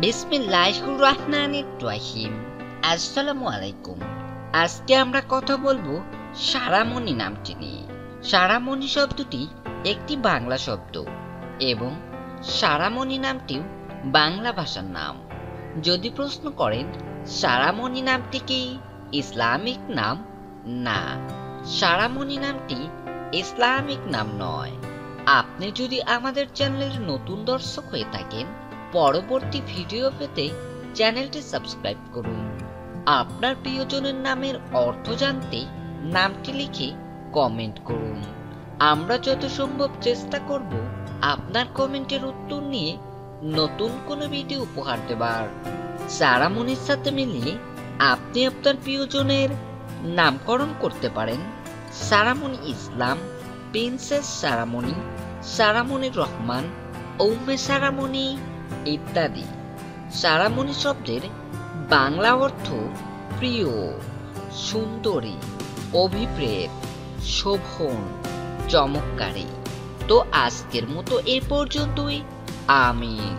বিসমিল্লাহির রহমানির রহিম। আসসালামু আলাইকুম। আজকে আমরা কথা বলবো সারামণি নামটি নিয়ে। সারামণি শব্দটি একটি বাংলা শব্দ এবং সারামণি নামটিও বাংলা ভাষার নাম। যদি প্রশ্ন করেন সারামণি নামটি কি ইসলামিক নাম, না, সারামণি নামটি ইসলামিক নাম নয়। আপনি যদি আমাদের চ্যানেলের নতুন দর্শক হয়ে থাকেন, পরবর্তী ভিডিও পেতে চ্যানেলটি সাবস্ক্রাইব করুন। আপনার প্রিয়জনের নামের অর্থ জানতে নামটি লিখে কমেন্ট করুন। আমরা যত সম্ভব চেষ্টা করব আপনার কমেন্টের উত্তর নিয়ে নতুন কোনো ভিডিও উপহার দেবার। সারামণির সাথে মিলিয়ে আপনি আপনার প্রিয়জনের নামকরণ করতে পারেন সারামণি ইসলাম, প্রিন্সেস সারামণি, সারামণি রহমান, উম্মে সারামণি ইত্যাদি। সারামণি শব্দের বাংলা অর্থ প্রিয়, সুন্দরী, অভিপ্রেত, শোভন, চমৎকারী। তো আজকের মতো এ পর্যন্তই। আমিন।